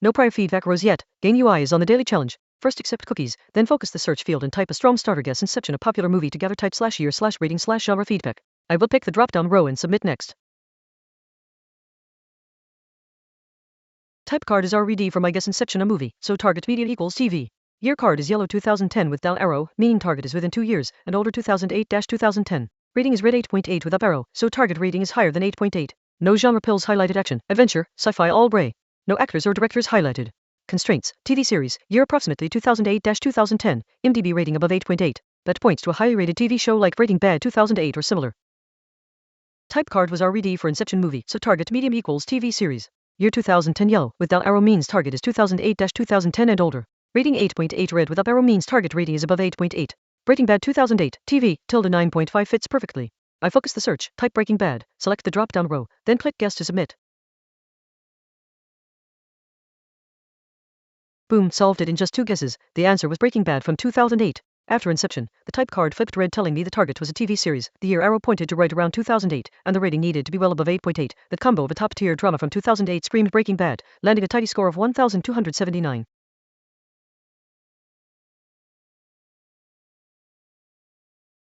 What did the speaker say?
No prior feedback rows yet. Gain UI is on the daily challenge. First accept cookies, then focus the search field and type a strong starter guess Inception a popular movie together type /year/rating/genre feedback. I will pick the drop-down row and submit next. Type card is RED for my guess Inception a movie, so target media equals TV. Year card is yellow 2010 with down arrow, meaning target is within 2 years, and older 2008-2010. Rating is red 8.8 with up arrow, so target rating is higher than 8.8. No genre pills highlighted action, adventure, sci-fi all gray. No actors or directors highlighted. Constraints, TV series, year approximately 2008-2010, IMDb rating above 8.8. That points to a highly rated TV show like Breaking Bad 2008 or similar. Type card was RED for Inception movie, so target medium equals TV series. Year 2010 yellow, with down arrow means target is 2008-2010 and older. Rating 8.8 red with up arrow means target rating is above 8.8. Breaking Bad 2008, TV, tilde 9.5 fits perfectly. I focus the search, type Breaking Bad, select the drop-down row, then click Guess to submit. Boom, solved it in just 2 guesses. The answer was Breaking Bad from 2008. After Inception, the type card flipped red telling me the target was a TV series. The year arrow pointed to right around 2008, and the rating needed to be well above 8.8. The combo of a top-tier drama from 2008 screamed Breaking Bad, landing a tidy score of 1,279.